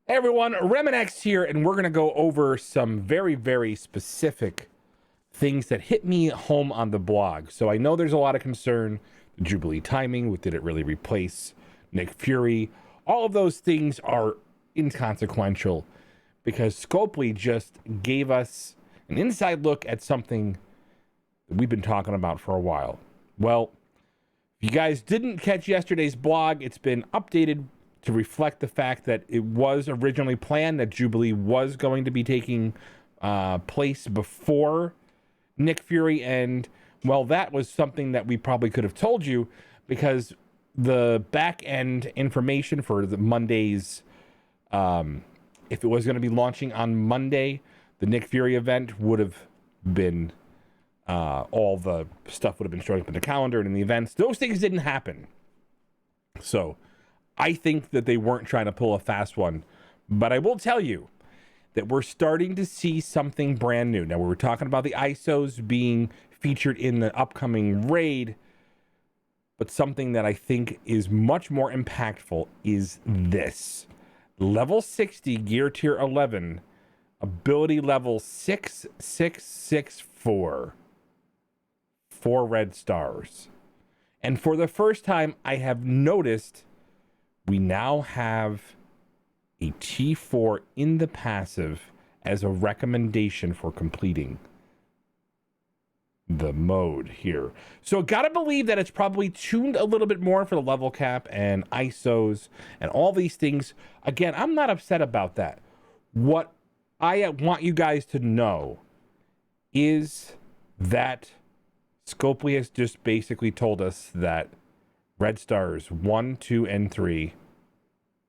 Hey everyone, RemanX here, and we're going to go over some very, very specific things that hit me home on the blog. So I know there's a lot of concern, the Jubilee timing, did it really replace Nick Fury? All of those things are inconsequential because Scopely just gave us an inside look at something that we've been talking about for a while. Well, if you guys didn't catch yesterday's blog, it's been updated to reflect the fact that it was originally planned that Jubilee was going to be taking place before Nick Fury. And, well, that was something that we probably could have told you because the back end information for the Monday's, if it was going to be launching on Monday, the Nick Fury event would have been, all the stuff would have been showing up in the calendar and in the events. Those things didn't happen. So I think that they weren't trying to pull a fast one, but I will tell you that we're starting to see something brand new. Now, we were talking about the ISOs being featured in the upcoming raid, but something that I think is much more impactful is this. Level 60, Gear Tier 11, ability level 6664. 4 red stars. And for the first time, I have noticed we now have a T4 in the passive as a recommendation for completing the mode here. So gotta believe that it's probably tuned a little bit more for the level cap and ISOs and all these things. Again, I'm not upset about that. What I want you guys to know is that Scopely has just basically told us that red stars 1, 2, and 3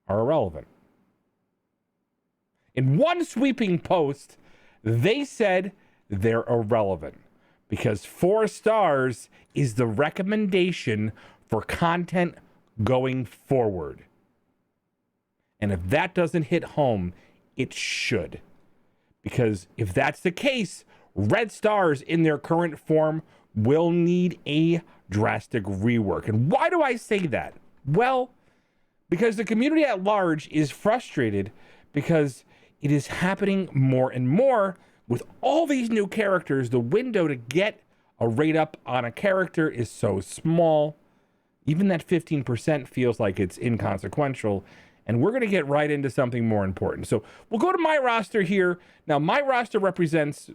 are irrelevant. In one sweeping post, they said they're irrelevant because 4 stars is the recommendation for content going forward. And if that doesn't hit home, it should. Because if that's the case, red stars in their current form will need a drastic rework. And why do I say that? Well, because the community at large is frustrated because it is happening more and more with all these new characters. The window to get a rate up on a character is so small. Even that 15% feels like it's inconsequential. And we're going to get right into something more important. So we'll go to my roster here. Now, my roster represents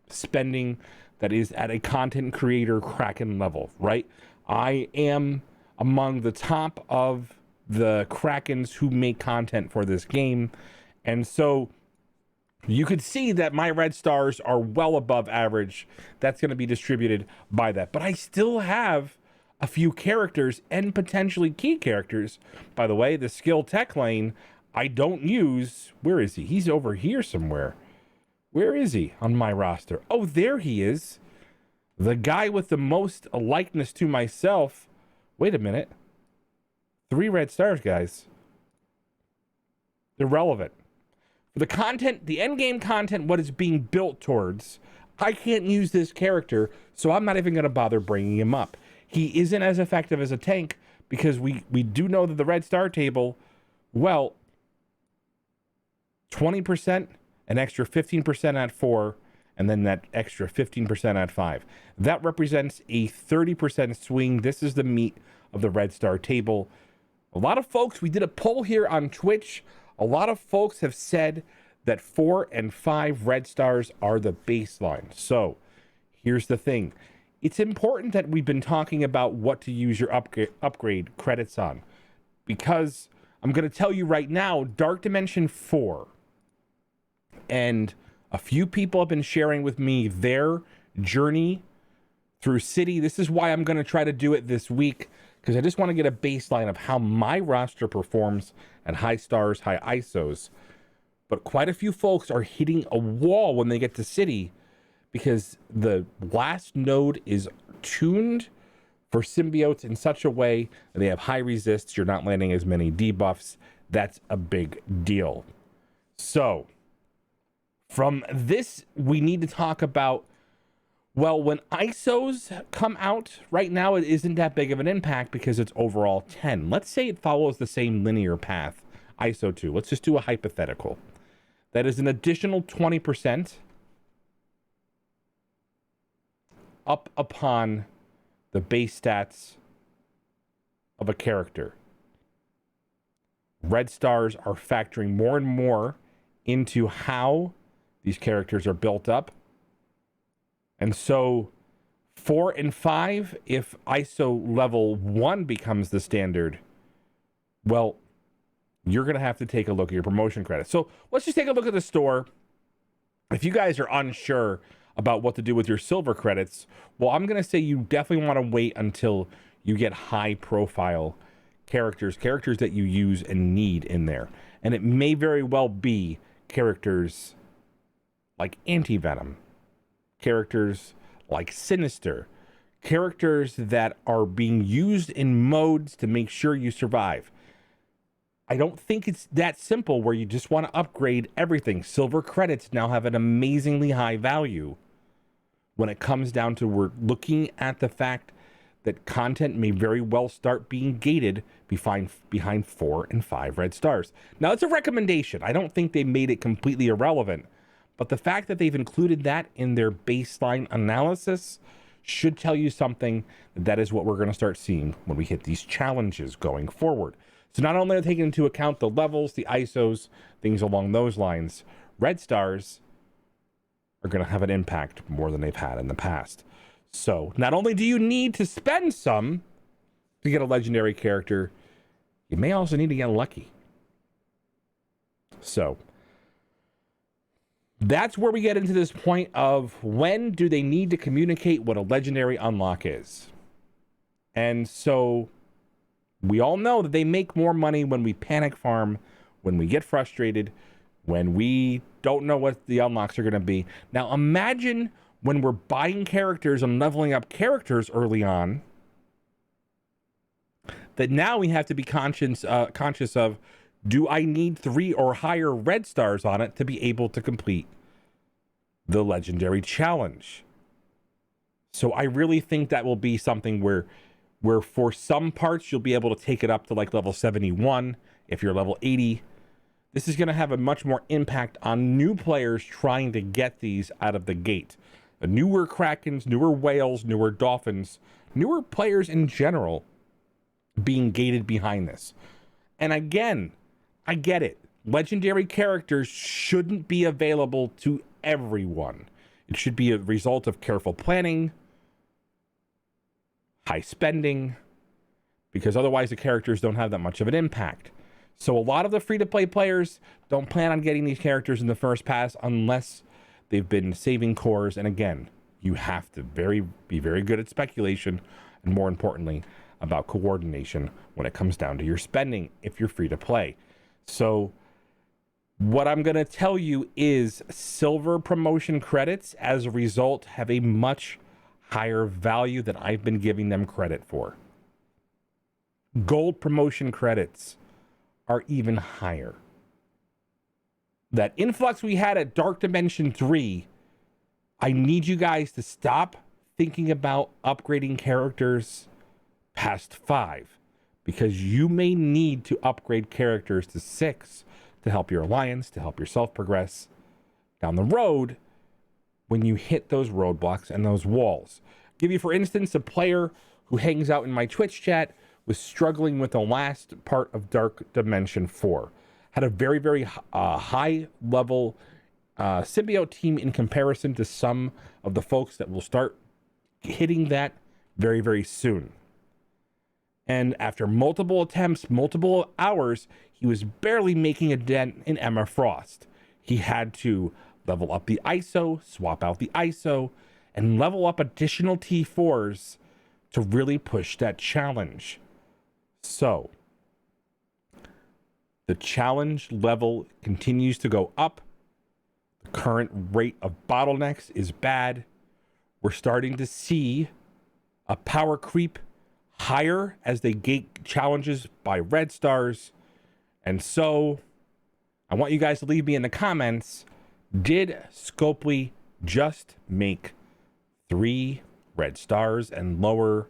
spending that is at a content creator Kraken level, right? I am among the top of the Krakens who make content for this game. And so you could see that my red stars are well above average. That's going to be distributed by that. But I still have a few characters and potentially key characters. By the way, the skill tech lane I don't use. Where is he? He's over here somewhere. Where is he on my roster? Oh, there he is. The guy with the most likeness to myself. Wait a minute. 3 red stars, guys. Irrelevant. For the content, the end game content, what is being built towards, I can't use this character, so I'm not even going to bother bringing him up. He isn't as effective as a tank because we do know that the red star table, well, 20%, an extra 15% at 4, and then that extra 15% at 5. That represents a 30% swing. This is the meat of the red star table. A lot of folks, we did a poll here on Twitch. A lot of folks have said that 4 and 5 red stars are the baseline. So here's the thing. It's important that we've been talking about what to use your upgrade credits on, because I'm going to tell you right now, Dark Dimension 4, and a few people have been sharing with me their journey through City. This is why I'm going to try to do it this week, because I just want to get a baseline of how my roster performs at high stars, high ISOs. But quite a few folks are hitting a wall when they get to City because the last node is tuned for symbiotes in such a way that they have high resists. You're not landing as many debuffs. That's a big deal. So from this, we need to talk about, well, when ISOs come out, right now it isn't that big of an impact because it's overall 10. Let's say it follows the same linear path ISO to. Let's just do a hypothetical. That is an additional 20% up upon the base stats of a character. Red stars are factoring more and more into how these characters are built up. And so 4 and 5, if ISO level 1 becomes the standard, well, you're going to have to take a look at your promotion credits. So let's just take a look at the store. If you guys are unsure about what to do with your silver credits, well, I'm going to say you definitely want to wait until you get high profile characters that you use and need in there. And it may very well be characters like Anti-Venom, characters like Sinister, characters that are being used in modes to make sure you survive. I don't think it's that simple where you just want to upgrade everything. Silver credits now have an amazingly high value when it comes down to we're looking at the fact that content may very well start being gated behind 4 and 5 red stars. Now, it's a recommendation. I don't think they made it completely irrelevant, but the fact that they've included that in their baseline analysis should tell you something that is what we're going to start seeing when we hit these challenges going forward. So not only are they taking into account the levels, the ISOs, things along those lines, red stars are going to have an impact more than they've had in the past. So not only do you need to spend some to get a legendary character, you may also need to get lucky. So that's where we get into this point of when do they need to communicate what a legendary unlock is. And so we all know that they make more money when we panic farm, when we get frustrated, when we don't know what the unlocks are going to be. Now imagine when we're buying characters and leveling up characters early on, that now we have to be conscious of, do I need 3 or higher red stars on it to be able to complete the legendary challenge? So I really think that will be something where for some parts you'll be able to take it up to like level 71 if you're level 80. This is going to have a much more impact on new players trying to get these out of the gate. The newer Krakens, newer whales, newer dolphins, newer players in general being gated behind this. And again, I get it. Legendary characters shouldn't be available to everyone. It should be a result of careful planning, high spending, because otherwise the characters don't have that much of an impact. So a lot of the free-to-play players don't plan on getting these characters in the first pass unless they've been saving cores. And again, you have to be very good at speculation and, more importantly, about coordination when it comes down to your spending if you're free to play. So what I'm going to tell you is silver promotion credits as a result have a much higher value than I've been giving them credit for. Gold promotion credits are even higher. That influx we had at Dark Dimension 3, I need you guys to stop thinking about upgrading characters past 5, because you may need to upgrade characters to 6 to help your alliance, to help yourself progress down the road when you hit those roadblocks and those walls. Give you, for instance, a player who hangs out in my Twitch chat was struggling with the last part of Dark Dimension 4. Had a very, very high level symbiote team in comparison to some of the folks that will start hitting that very, very soon. And after multiple attempts, multiple hours, he was barely making a dent in Emma Frost. He had to level up the ISO, swap out the ISO, and level up additional T4s to really push that challenge. So the challenge level continues to go up. The current rate of bottlenecks is bad. We're starting to see a power creep higher as they gate challenges by red stars. And so I want you guys to leave me in the comments, did Scopely just make 3 red stars and lower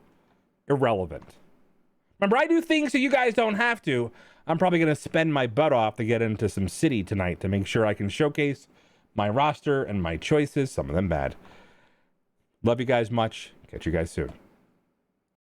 irrelevant? Remember, I do things so you guys don't have to. I'm probably going to spend my butt off to get into some City tonight to make sure I can showcase my roster and my choices, some of them bad. Love you guys much. Catch you guys soon.